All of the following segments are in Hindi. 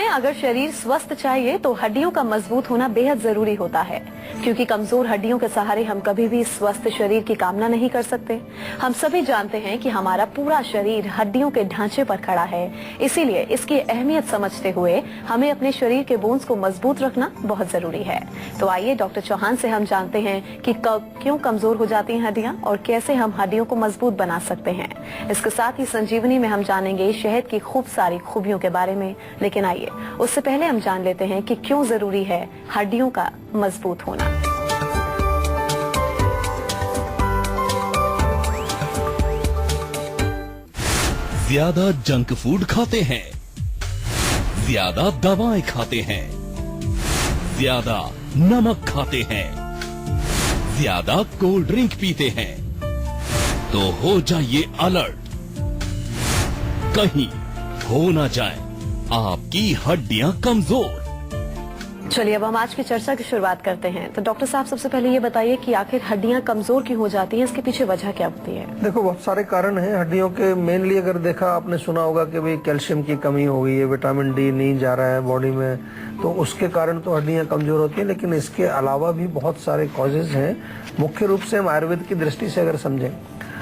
अगर शरीर स्वस्थ चाहिए तो हड्डियों का मजबूत होना बेहद जरूरी होता है, क्योंकि कमजोर हड्डियों के सहारे हम कभी भी स्वस्थ शरीर की कामना नहीं कर सकते। हम सभी जानते हैं कि हमारा पूरा शरीर हड्डियों के ढांचे पर खड़ा है, इसीलिए इसकी अहमियत समझते हुए हमें अपने शरीर के बोन्स को मजबूत रखना बहुत जरूरी है। तो आइए डॉक्टर चौहान से हम जानते हैं कि कब क्यों कमजोर हो जाती हैं हड्डियां और कैसे हम हड्डियों को मजबूत बना सकते हैं। इसके साथ ही संजीवनी में हम जानेंगे शहद की खूब सारी खूबियों के बारे में, लेकिन आइए उससे पहले हम जान लेते हैं कि क्यों जरूरी है हड्डियों का मजबूत होना। ज्यादा जंक फूड खाते हैं, ज्यादा दवाएं खाते हैं, ज्यादा नमक खाते हैं, ज्यादा कोल्ड ड्रिंक पीते हैं, तो हो जाइए अलर्ट, कहीं हो ना जाए आपकी हड्डियां कमजोर। चलिए अब हम आज की चर्चा की शुरुआत करते हैं। तो डॉक्टर साहब सबसे पहले ये बताइए कि आखिर हड्डियां कमजोर क्यों हो जाती हैं, इसके पीछे वजह क्या होती है? देखो, बहुत सारे कारण हैं हड्डियों के। मेनली अगर देखा, आपने सुना होगा कि भाई कैल्शियम की कमी हो गई है, विटामिन डी नहीं जा रहा है बॉडी में, तो उसके कारण तो हड्डियां कमजोर होती हैं। लेकिन इसके अलावा भी बहुत सारे कॉजेज हैं। मुख्य रूप से हम आयुर्वेद की दृष्टि से अगर समझें,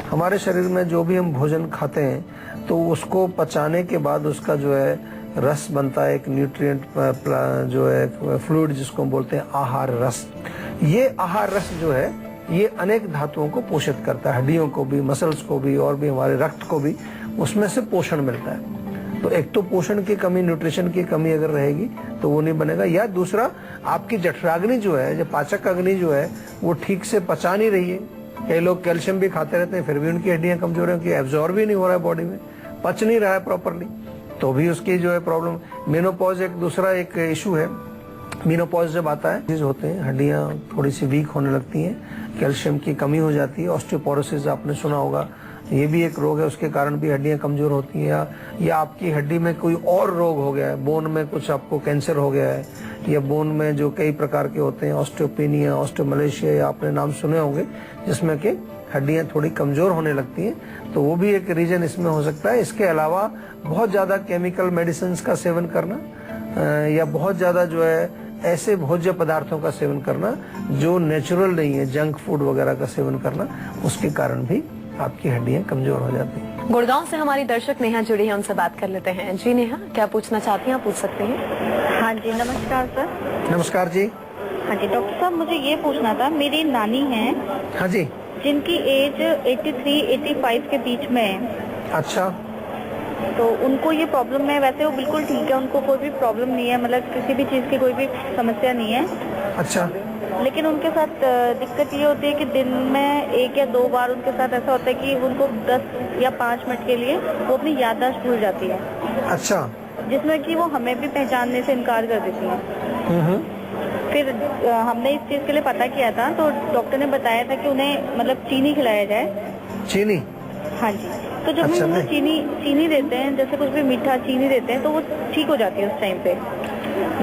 हमारे शरीर में जो भी हम भोजन खाते हैं तो उसको पचाने के बाद उसका जो है रस बनता है, एक न्यूट्रिएंट जो है फ्लूइड जिसको हम बोलते हैं आहार रस। ये आहार रस जो है ये अनेक धातुओं को पोषित करता है, हड्डियों को भी, मसल्स को भी, और भी हमारे रक्त को भी उसमें से पोषण मिलता है। तो एक तो पोषण की कमी, न्यूट्रिशन की कमी अगर रहेगी तो वो नहीं बनेगा, या दूसरा आपकी जठराग्नि जो है, जो पाचक अग्नि जो है, वो ठीक से पचा नहीं रही है। कई लोग कैल्शियम भी खाते रहते हैं फिर भी उनकी हड्डियां कमजोर है, उनकी एब्जॉर्ब भी नहीं हो रहा है बॉडी में, पच नहीं रहा है प्रॉपरली, तो भी उसकी जो है प्रॉब्लम। मेनोपॉज एक दूसरा एक इशू है। मेनोपॉज जब आता है, चीज होते हैं, हड्डियां थोड़ी सी वीक होने लगती हैं, कैल्शियम की कमी हो जाती है। ऑस्टियोपोरोसिस आपने सुना होगा, ये भी एक रोग है, उसके कारण भी हड्डियां कमजोर होती हैं। या आपकी हड्डी में कोई और रोग हो गया है, बोन में कुछ आपको कैंसर हो गया है, या बोन में जो कई प्रकार के होते हैं, ऑस्टियोपेनिया, ऑस्टियोमलेशिया, या आपने नाम सुने होंगे, जिसमें कि हड्डियां थोड़ी कमजोर होने लगती हैं, तो वो भी एक रीजन इसमें हो सकता है। इसके अलावा बहुत ज्यादा केमिकल मेडिसिन का सेवन करना, या बहुत ज्यादा जो है ऐसे भोज्य पदार्थों का सेवन करना जो नेचुरल नहीं है, जंक फूड वगैरह का सेवन करना, उसके कारण भी आपकी हड्डियां कमजोर हो जाती हैं। गुड़गांव से हमारी दर्शक नेहा जुड़ी है, उनसे बात कर लेते हैं। जी नेहा, क्या पूछना चाहती हैं, आप पूछ सकते हैं। हाँ जी, नमस्कार सर। नमस्कार जी। हाँ जी डॉक्टर साहब, मुझे ये पूछना था, मेरी नानी है, हाँ जी, जिनकी एज 83-85 के बीच में है। अच्छा, तो उनको ये प्रॉब्लम है, वैसे वो बिल्कुल ठीक है, उनको कोई भी प्रॉब्लम नहीं है, मतलब किसी भी चीज की कोई भी समस्या नहीं है। अच्छा, लेकिन उनके साथ दिक्कत ये होती है कि दिन में 1 या 2 बार उनके साथ ऐसा होता है कि उनको 10 या 5 मिनट के लिए वो अपनी याददाश्त भूल जाती है। अच्छा, जिसमें कि वो हमें भी पहचानने से इनकार कर देती है। फिर हमने इस चीज के लिए पता किया था, तो डॉक्टर ने बताया था कि उन्हें मतलब चीनी खिलाया जाए। चीनी? हाँ जी। तो जब अच्छा, हम उन्हें चीनी देते हैं, जैसे कुछ भी मीठा चीनी देते हैं, तो वो ठीक हो जाती है उस टाइम पे।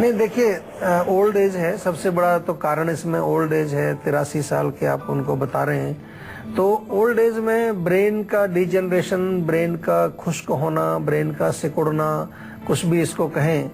नहीं, देखिए, ओल्ड एज है, सबसे बड़ा तो कारण इसमें ओल्ड एज है। 83 साल के आप उनको बता रहे हैं, तो ओल्ड एज में ब्रेन का डिजेनरेशन, ब्रेन का खुश्क होना, ब्रेन का सिकुड़ना, कुछ भी इसको कहें,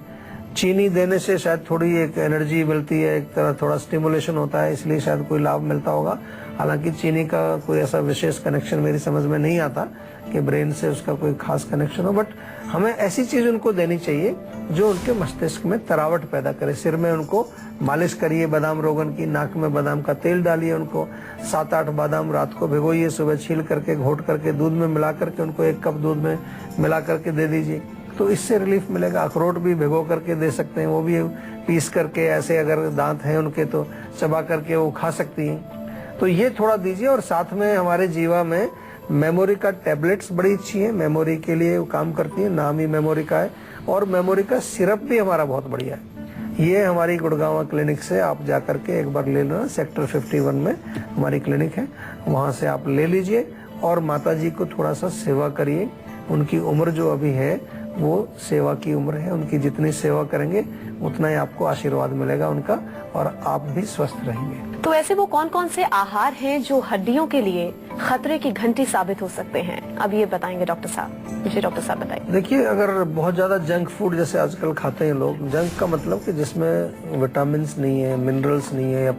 चीनी देने से शायद थोड़ी एक एनर्जी मिलती है, एक तरह थोड़ा स्टिमुलेशन होता है, इसलिए शायद कोई लाभ मिलता होगा। हालांकि चीनी का कोई ऐसा विशेष कनेक्शन मेरी समझ में नहीं आता कि ब्रेन से उसका कोई खास कनेक्शन हो, बट हमें ऐसी चीज उनको देनी चाहिए जो उनके मस्तिष्क में तरावट पैदा करे। सिर में उनको मालिश करिए बादाम रोगन की, नाक में बादाम का तेल डालिए, उनको 7-8 बादाम रात को भिगोइए, सुबह छील करके घोट करके दूध में मिला करके उनको 1 कप दूध में मिला करके दे दीजिए, तो इससे रिलीफ मिलेगा। अखरोट भी भिगो करके दे सकते हैं, वो भी पीस करके, ऐसे अगर दांत हैं उनके तो चबा करके वो खा सकती हैं, तो ये थोड़ा दीजिए। और साथ में हमारे जीवा में मेमोरी का टैबलेट्स बड़ी अच्छी है, मेमोरी के लिए वो काम करती है, नाम ही मेमोरी का है। और मेमोरी का सिरप भी हमारा बहुत बढ़िया है। ये हमारी गुड़गांव क्लिनिक से आप जाकर के एक बार ले लेना, सेक्टर 51 में हमारी क्लिनिक है, वहां से आप ले लीजिए। और माता जी को थोड़ा सा सेवा करिए, उनकी उम्र जो अभी है वो सेवा की उम्र है, उनकी जितनी सेवा करेंगे उतना ही आपको आशीर्वाद मिलेगा उनका, और आप भी स्वस्थ रहेंगे। तो ऐसे वो कौन कौन से आहार हैं जो हड्डियों के लिए खतरे की घंटी साबित हो सकते हैं? अब ये बताएंगे डॉक्टर साहब। जी डॉक्टर साहब बताइए। देखिए, अगर बहुत ज्यादा जंक फूड जैसे आजकल खाते हैं लोग, जंक का मतलब कि जिसमें विटामिन नहीं है, मिनरल्स नहीं है या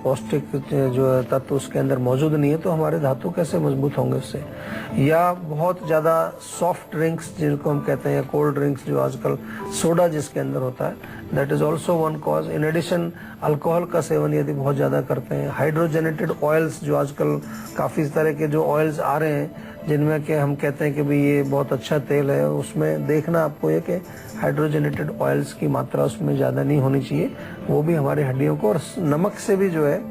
पौष्टिक जो तत्व उसके अंदर मौजूद नहीं है, तो हमारे धातु कैसे मजबूत होंगे उससे। या बहुत ज्यादा सॉफ्ट ड्रिंक्स जिनको हम कहते हैं, या कोल्ड ड्रिंक्स जो आजकल सोडा जिसके अंदर होता है, that is also one cause. In addition alcohol का सेवन यदि बहुत ज्यादा करते हैं, हाइड्रोजनेटेड ऑयल्स जो आजकल काफी तरह के जो ऑयल्स आ रहे हैं जिनमें कि हम कहते हैं कि भाई ये बहुत अच्छा तेल है, उसमें देखना आपको ये कि हाइड्रोजनेटेड ऑयल्स की मात्रा उसमें ज्यादा नहीं होनी चाहिए। वो भी हमारी हड्डियों को, और नमक से भी जो है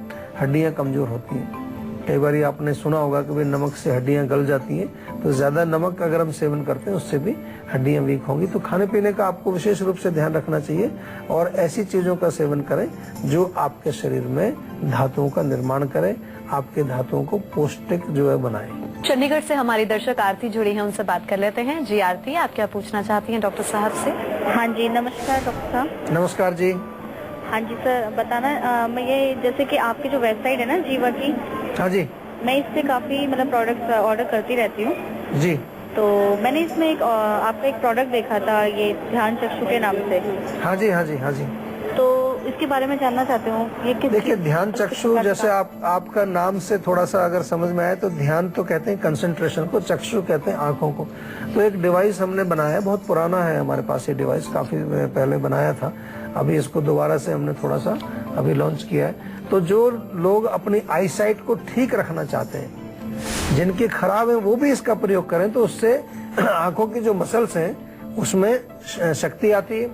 हड्डियां कमजोर होती हैं। कई बार आपने सुना होगा कि भाई नमक से हड्डियां गल जाती हैं, तो ज्यादा नमक अगर हम सेवन करते हैं उससे भी हड्डियां वीक होंगी। तो खाने पीने का आपको विशेष रूप से ध्यान रखना चाहिए और ऐसी चीजों का सेवन करें जो आपके शरीर में धातुओं का निर्माण करें, आपके धातुओं को पौष्टिक जो है बनाए। चंडीगढ़ से हमारी दर्शक आरती जुड़ी है, उनसे बात कर लेते हैं। जी आरती, आप क्या पूछना चाहती हैं डॉक्टर साहब से? हाँ जी, नमस्कार डॉक्टर साहब। नमस्कार जी। हाँ जी सर, बताना मैं ये, जैसे कि आपकी जो वेबसाइट है ना जीवा की, हाँ जी, मैं इससे काफी मतलब प्रोडक्ट्स ऑर्डर करती रहती हूँ। जी। तो मैंने इसमें एक आपका एक प्रोडक्ट देखा था, ये ध्यान चक्षु के नाम से। हाँ जी, हाँ जी, हाँ जी। तो इसके बारे में जानना चाहती हूँ, ये किस। देखिए, ध्यान चक्षु जैसे आपका नाम से थोड़ा सा अगर समझ में आए तो ध्यान तो कहते हैं कंसंट्रेशन को, चक्षु कहते हैं आंखों को। तो एक डिवाइस हमने बनाया है, बहुत पुराना है हमारे पास ये डिवाइस, काफी पहले बनाया था, अभी इसको दोबारा से हमने थोड़ा सा अभी लॉन्च किया है। तो जो लोग अपनी आई साइट को ठीक रखना चाहते हैं, जिनकी खराब है, वो भी इसका प्रयोग करें, तो उससे आंखों की जो मसल्स हैं उसमें शक्ति आती है,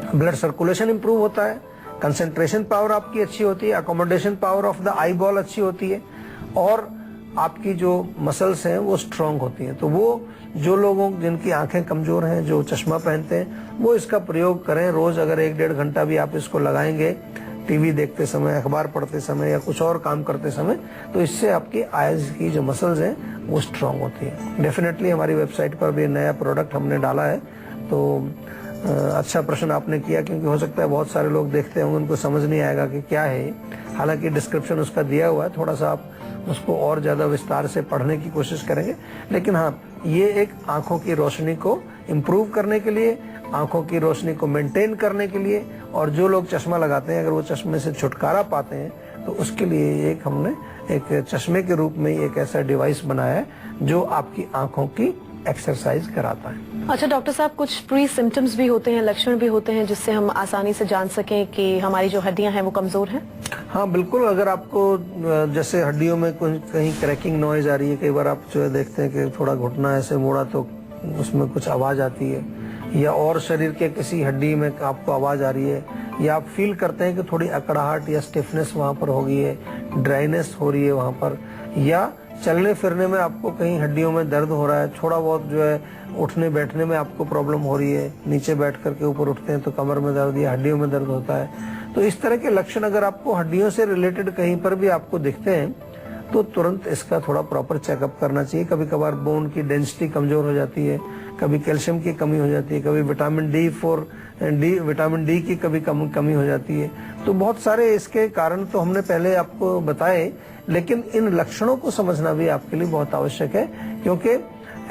ब्लड सर्कुलेशन इंप्रूव होता है, कंसंट्रेशन पावर आपकी अच्छी होती है, accommodation power of the eye ball अच्छी होती है, और आपकी जो मसल्स हैं वो स्ट्रांग होती हैं। तो वो जो लोगों जिनकी आंखें कमजोर हैं, जो चश्मा पहनते हैं, वो इसका प्रयोग करें। रोज अगर 1-1.5 घंटा भी आप इसको लगाएंगे, टीवी देखते समय, अखबार पढ़ते समय या कुछ और काम करते समय, तो इससे आपकी आईज की जो मसल्स हैं वो स्ट्रांग होती है। डेफिनेटली हमारी वेबसाइट पर भी नया प्रोडक्ट हमने डाला है। तो अच्छा प्रश्न आपने किया, क्योंकि हो सकता है बहुत सारे लोग देखते होंगे, उनको समझ नहीं आएगा कि क्या है। हालांकि डिस्क्रिप्शन उसका दिया हुआ है, थोड़ा सा आप उसको और ज्यादा विस्तार से पढ़ने की कोशिश करेंगे। लेकिन हाँ, ये एक आंखों की रोशनी को इम्प्रूव करने के लिए, आंखों की रोशनी को मेंटेन करने के लिए, और जो लोग चश्मा लगाते हैं अगर वो चश्मे से छुटकारा पाते हैं, तो उसके लिए एक हमने एक चश्मे के रूप में एक ऐसा डिवाइस बनाया है जो आपकी आंखों की एक्सरसाइज कराता है। अच्छा डॉक्टर साहब, कुछ प्री सिम्टम्स भी होते हैं, लक्षण भी होते हैं, जिससे हम आसानी से जान सकें कि हमारी जो हड्डियां हैं वो कमजोर हैं? हाँ बिल्कुल, अगर आपको जैसे हड्डियों में कहीं क्रैकिंग नॉइज आ रही है, कई बार आप जो है देखते हैं कि थोड़ा घुटना ऐसे मोड़ा तो उसमें कुछ आवाज आती है, या और शरीर के किसी हड्डी में आपको आवाज आ रही है, या आप फील करते हैं कि थोड़ी अकड़ाहट या स्टिफनेस वहाँ पर हो गई है, ड्राइनेस हो रही है वहाँ पर, या चलने फिरने में आपको कहीं हड्डियों में दर्द हो रहा है, थोड़ा बहुत जो है उठने बैठने में आपको प्रॉब्लम हो रही है, नीचे बैठ करके ऊपर उठते हैं तो कमर में दर्द या हड्डियों में दर्द होता है, तो इस तरह के लक्षण अगर आपको हड्डियों से रिलेटेड कहीं पर भी आपको दिखते हैं, तो तुरंत इसका थोड़ा प्रॉपर चेकअप करना चाहिए। कभी कभार बोन की डेंसिटी कमजोर हो जाती है, कभी कैल्शियम की कमी हो जाती है, कभी विटामिन डी की कभी कमी हो जाती है। तो बहुत सारे इसके कारण तो हमने पहले आपको बताए, लेकिन इन लक्षणों को समझना भी आपके लिए बहुत आवश्यक है, क्योंकि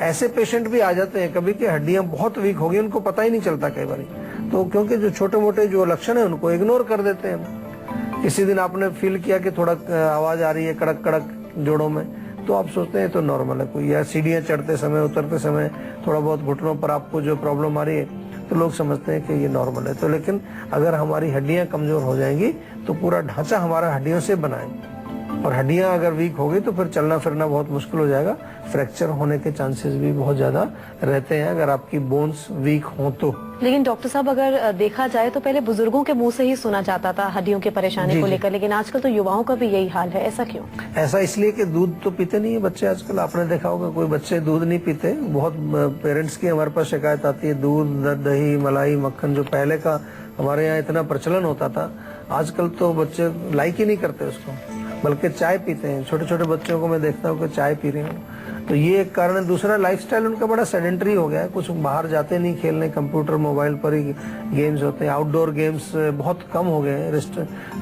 ऐसे पेशेंट भी आ जाते हैं कभी कि हड्डियां बहुत वीक हो गई, उनको पता ही नहीं चलता कई बार। तो क्योंकि जो छोटे मोटे जो लक्षण है उनको इग्नोर कर देते हैं। किसी दिन आपने फील किया कि थोड़ा आवाज आ रही है कड़क कड़क जोड़ों में, तो आप सोचते हैं तो नॉर्मल है कोई, या सीढ़ियां चढ़ते समय उतरते समय थोड़ा बहुत घुटनों पर आपको जो प्रॉब्लम आ रही है, तो लोग समझते हैं कि ये नॉर्मल है। तो लेकिन अगर हमारी हड्डियां कमजोर हो जाएंगी तो पूरा ढांचा हमारा हड्डियों से बना है, और हड्डियां अगर वीक हो गई तो फिर चलना फिरना बहुत मुश्किल हो जाएगा, फ्रैक्चर होने के चांसेस भी बहुत ज्यादा रहते हैं अगर आपकी बोन्स वीक हो तो। लेकिन डॉक्टर साहब, अगर देखा जाए तो पहले बुजुर्गों के मुंह से ही सुना जाता था हड्डियों की परेशानी को लेकर, लेकिन आजकल तो युवाओं का भी यही हाल है, ऐसा क्यों? ऐसा इसलिए कि दूध तो पीते नहीं है बच्चे आजकल। आपने देखा होगा कोई बच्चे दूध नहीं पीते, बहुत पेरेंट्स की हमारे पास शिकायत आती है, दूध दही मलाई मक्खन जो पहले का हमारे यहाँ इतना प्रचलन होता था, आजकल तो बच्चे लाइक ही नहीं करते उसको, बल्कि चाय पीते हैं। छोटे छोटे बच्चों को मैं देखता हूँ कि चाय पी रहे हैं, तो ये एक कारण है। दूसरा, लाइफस्टाइल उनका बड़ा सेडेंटरी हो गया है, कुछ बाहर जाते नहीं खेलने, कंप्यूटर मोबाइल पर ही गेम्स होते हैं, आउटडोर गेम्स बहुत कम हो गए हैं,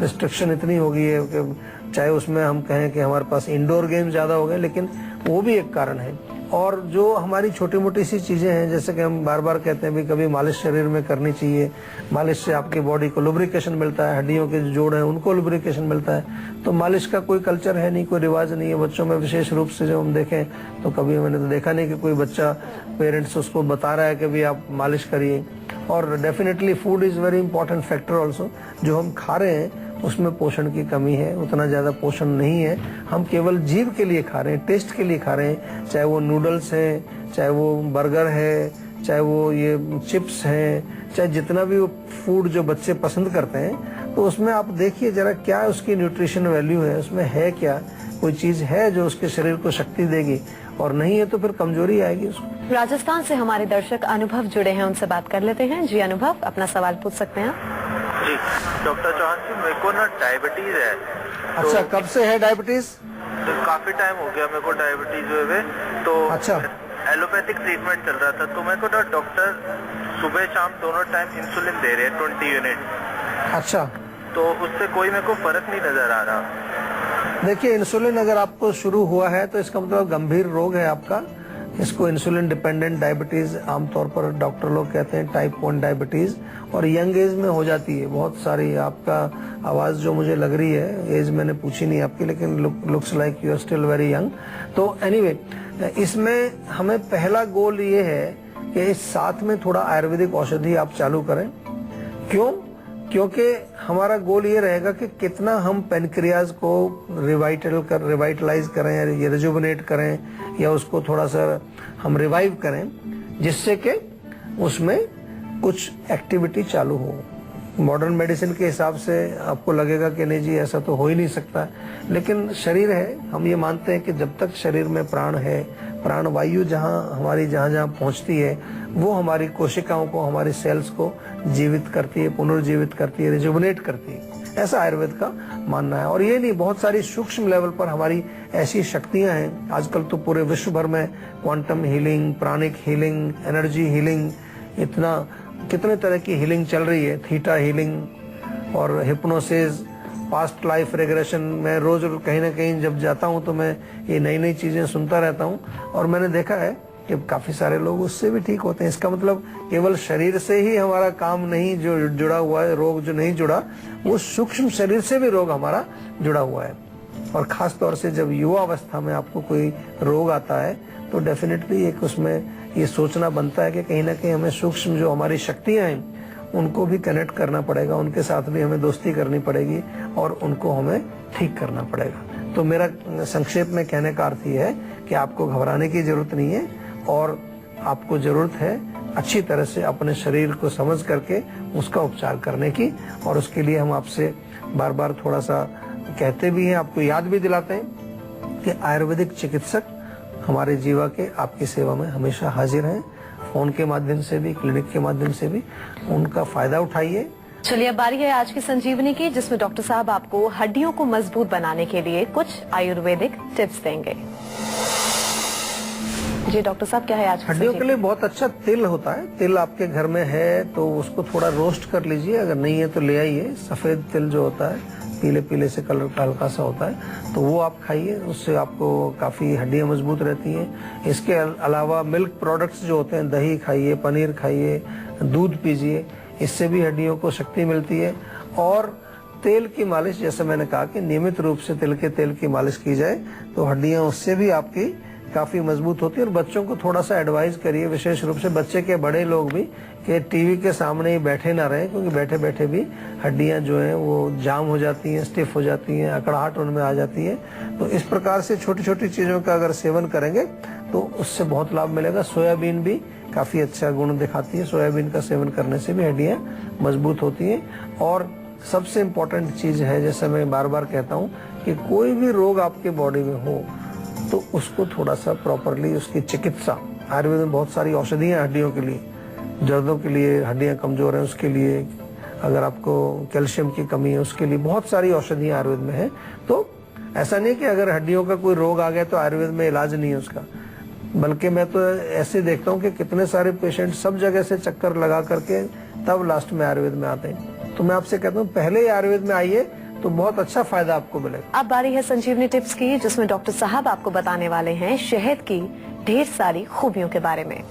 रिस्ट्रिक्शन इतनी हो गई है कि चाहे उसमें हम कहें कि हमारे पास इंडोर गेम ज्यादा हो गए, लेकिन वो भी एक कारण है। और जो हमारी छोटी मोटी सी चीजें हैं, जैसे कि हम बार बार कहते हैं भी कभी मालिश शरीर में करनी चाहिए, मालिश से आपकी बॉडी को लुब्रिकेशन मिलता है, हड्डियों के जो जोड़ हैं उनको लुब्रिकेशन मिलता है। तो मालिश का कोई कल्चर है नहीं, कोई रिवाज नहीं है बच्चों में, विशेष रूप से जो हम देखें तो कभी मैंने तो देखा नहीं कि कोई बच्चा पेरेंट्स उसको बता रहा है कि भी आप मालिश करिए। और definitely food is very important factor also. जो हम खा रहे हैं उसमें पोषण की कमी है, उतना ज्यादा पोषण नहीं है। हम केवल जीभ के लिए खा रहे हैं, टेस्ट के लिए खा रहे हैं, चाहे वो नूडल्स है, चाहे वो बर्गर है, चाहे वो ये चिप्स हैं, चाहे जितना भी वो फूड जो बच्चे पसंद करते हैं, तो उसमें आप देखिए जरा क्या उसकी न्यूट्रिशन वैल्यू है, उसमें है क्या, कोई चीज है जो उसके शरीर को शक्ति देगी, और नहीं है तो फिर कमजोरी आएगी उसको। राजस्थान से हमारे दर्शक अनुभव जुड़े हैं, उनसे बात कर लेते हैं। जी अनुभव, अपना सवाल पूछ सकते हैं आप। जी डॉक्टर चौहान जी, मेरे को ना डायबिटीज है। अच्छा, कब से है डायबिटीज? तो काफी टाइम हो गया मेरे को डायबिटीज हुए। तो अच्छा, एलोपैथिक ट्रीटमेंट चल रहा था, तो मेरे को ना डॉक्टर सुबह शाम दोनों टाइम इंसुलिन दे रहे हैं 20 यूनिट। अच्छा। तो उससे कोई मेरे को फर्क नहीं नजर आ रहा। देखिए, इंसुलिन अगर आपको शुरू हुआ है तो इसका मतलब गंभीर रोग है आपका। इसको इंसुलिन डिपेंडेंट डायबिटीज आमतौर पर डॉक्टर लोग कहते हैं, टाइप 1 डायबिटीज, और यंग एज में हो जाती है बहुत सारी। आपका आवाज जो मुझे लग रही है, एज मैंने पूछी नहीं आपकी, लेकिन looks like you are still very young. तो एनीवे, इसमें हमें पहला गोल ये है कि इस साथ में थोड़ा आयुर्वेदिक औषधि आप चालू करें। क्यों? क्योंकि हमारा गोल ये रहेगा कि कितना हम पेनक्रियाज को रिवाइटलाइज करें या रिजुवनेट करें, या उसको थोड़ा सा हम रिवाइव करें, जिससे कि उसमें कुछ एक्टिविटी चालू हो। मॉडर्न मेडिसिन के हिसाब से आपको लगेगा कि नहीं जी ऐसा तो हो ही नहीं सकता, लेकिन शरीर है, हम ये मानते हैं कि जब तक शरीर में प्राण है, प्राण वायु जहाँ जहाँ पहुँचती है, वो हमारी कोशिकाओं को, हमारी सेल्स को जीवित करती है, पुनर्जीवित करती है, रिजुवनेट करती है। ऐसा आयुर्वेद का मानना है। और ये नहीं, बहुत सारी सूक्ष्म लेवल पर हमारी ऐसी शक्तियां हैं। आजकल तो पूरे विश्व भर में quantum healing, pranic healing, energy healing, इतना कितने तरह की हीलिंग चल रही है, थीटा हीलिंग और हिप्नोसिस, पास्ट लाइफ रिग्रेशन। मैं रोज कहीं ना कहीं जब जाता हूं तो मैं ये नई नई चीजें सुनता रहता हूं, और मैंने देखा है कि काफी सारे लोग उससे भी ठीक होते हैं। इसका मतलब केवल शरीर से ही हमारा काम नहीं जो जुड़ा हुआ है, रोग जो नहीं जुड़ा, वो सूक्ष्म शरीर से भी रोग हमारा जुड़ा हुआ है। और खास तौर से जब युवा अवस्था में आपको कोई रोग आता है तो डेफिनेटली एक उसमें ये सोचना बनता है कि कहीं ना कहीं हमें सूक्ष्म जो हमारी शक्तियां हैं उनको भी कनेक्ट करना पड़ेगा, उनके साथ भी हमें दोस्ती करनी पड़ेगी और उनको हमें ठीक करना पड़ेगा। तो मेरा संक्षेप में कहने का अर्थ ये है कि आपको घबराने की जरूरत नहीं है, और आपको जरूरत है अच्छी तरह से अपने शरीर को समझ करके उसका उपचार करने की। और उसके लिए हम आपसे बार बार थोड़ा सा कहते भी हैं, आपको याद भी दिलाते हैं कि आयुर्वेदिक चिकित्सक हमारे जीवा के आपकी सेवा में हमेशा हाजिर हैं। फोन के माध्यम से भी, क्लिनिक के माध्यम से भी उनका फायदा उठाइए। चलिए, अब बारी है आज की संजीवनी की, जिसमें डॉक्टर साहब आपको हड्डियों को मजबूत बनाने के लिए कुछ आयुर्वेदिक टिप्स देंगे। जी डॉक्टर साहब, क्या है आज? हड्डियों के लिए बहुत अच्छा तिल होता है। तिल आपके घर में है तो उसको थोड़ा रोस्ट कर लीजिए, अगर नहीं है तो ले आइए। सफेद तिल जो होता है, पीले पीले से कलर का हल्का सा होता है, तो वो आप खाइए, उससे आपको काफी हड्डियां मजबूत रहती हैं। इसके अलावा मिल्क प्रोडक्ट्स जो होते हैं, दही खाइए, पनीर खाइए, दूध पीजिए, इससे भी हड्डियों को शक्ति मिलती है। और तेल की मालिश, जैसे मैंने कहा कि नियमित रूप से तिल के तेल की मालिश की जाए तो हड्डियां उससे भी आपकी काफी मजबूत होती है। और बच्चों को थोड़ा सा एडवाइस करिए, विशेष रूप से बच्चे के बड़े लोग भी, कि टीवी के सामने ही बैठे ना रहें, क्योंकि बैठे बैठे भी हड्डियां जो हैं वो जाम हो जाती हैं, स्टिफ हो जाती हैं, अकड़ाहट उनमें आ जाती है। तो इस प्रकार से छोटी छोटी चीजों का अगर सेवन करेंगे तो उससे बहुत लाभ मिलेगा। सोयाबीन भी काफी अच्छा गुण दिखाती है, सोयाबीन का सेवन करने से भी हड्डियां मजबूत होती हैं। और सबसे इम्पोर्टेंट चीज है, जैसे मैं बार बार कहता हूँ कि कोई भी रोग आपके बॉडी में हो तो उसको थोड़ा सा प्रॉपरली उसकी चिकित्सा, आयुर्वेद में बहुत सारी औषधियां हड्डियों के लिए, दर्दों के लिए, हड्डियां कमजोर हैं उसके लिए, अगर आपको कैल्शियम की कमी है उसके लिए, बहुत सारी औषधियां आयुर्वेद में है। तो ऐसा नहीं कि अगर हड्डियों का कोई रोग आ गया तो आयुर्वेद में इलाज नहीं है उसका। बल्कि मैं तो ऐसे देखता हूँ कि कितने सारे पेशेंट सब जगह से चक्कर लगा करके तब लास्ट में आयुर्वेद में आते हैं। तो मैं आपसे कहता हूँ पहले ही आयुर्वेद में आइए तो बहुत अच्छा फायदा आपको मिलेगा। अब बारी है संजीवनी टिप्स की, जिसमें डॉक्टर साहब आपको बताने वाले हैं शहद की ढेर सारी खूबियों के बारे में।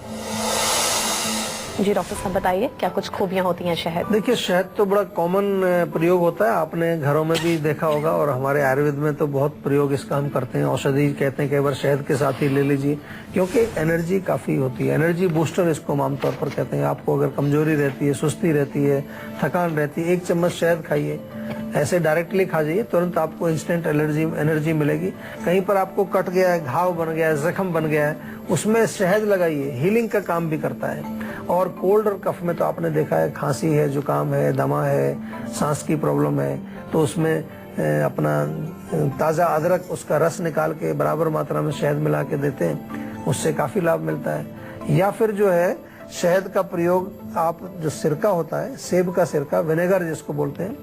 जी डॉक्टर साहब बताइए, क्या कुछ खूबियां होती हैं शहद? देखिए, शहद तो बड़ा कॉमन प्रयोग होता है, आपने घरों में भी देखा होगा, और हमारे आयुर्वेद में तो बहुत प्रयोग इसका हम करते हैं। औषधि कहते हैं, कई बार शहद के साथ ही ले लीजिए, क्योंकि एनर्जी काफी होती है। एनर्जी बूस्टर इसको हम आमतौर पर कहते हैं। आपको अगर कमजोरी रहती है, सुस्ती रहती है, थकान रहती है, 1 चम्मच शहद खाइए, ऐसे डायरेक्टली खा जाइए, तुरंत आपको इंस्टेंट एनर्जी मिलेगी। कहीं पर आपको कट गया है, घाव बन गया है, जख्म बन गया है, उसमें शहद लगाइए, हीलिंग का काम भी करता है। और कोल्ड और कफ में तो आपने देखा है, खांसी है, जुकाम है, दमा है, सांस की प्रॉब्लम है, तो उसमें अपना ताज़ा अदरक उसका रस निकाल के बराबर मात्रा में शहद मिला के देते हैं, उससे काफ़ी लाभ मिलता है। या फिर जो है शहद का प्रयोग आप जो सिरका होता है, सेब का सिरका, विनेगर जिसको बोलते हैं,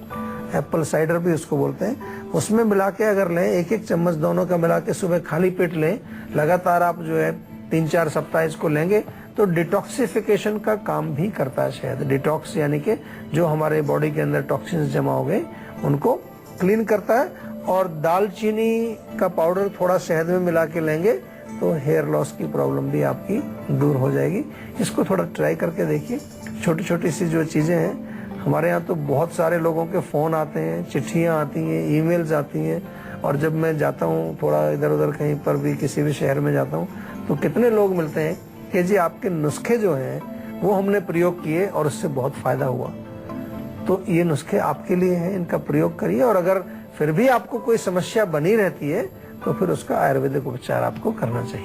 एप्पल साइडर भी उसको बोलते हैं, उसमें मिला के अगर लें, 1-1 चम्मच दोनों का मिला के सुबह खाली पेट लें, लगातार आप जो है 3-4 सप्ताह इसको लेंगे तो डिटॉक्सिफिकेशन का काम भी करता है शहद। डिटॉक्स यानी कि जो हमारे बॉडी के अंदर टॉक्सिन्स जमा हो गए उनको क्लीन करता है। और दालचीनी का पाउडर थोड़ा शहद में मिला के लेंगे तो हेयर लॉस की प्रॉब्लम भी आपकी दूर हो जाएगी। इसको थोड़ा ट्राई करके देखिए। छोटी छोटी सी जो चीजें हैं, हमारे यहाँ तो बहुत सारे लोगों के फोन आते हैं, चिट्ठियाँ आती हैं, ईमेल्स आती हैं, और जब मैं जाता हूँ थोड़ा इधर उधर कहीं पर भी किसी भी शहर में जाता हूँ तो कितने लोग मिलते हैं कि जी आपके नुस्खे जो हैं वो हमने प्रयोग किए और उससे बहुत फायदा हुआ। तो ये नुस्खे आपके लिए हैं, इनका प्रयोग करिए। और अगर फिर भी आपको कोई समस्या बनी रहती है तो फिर उसका आयुर्वेदिक उपचार आपको करना चाहिए।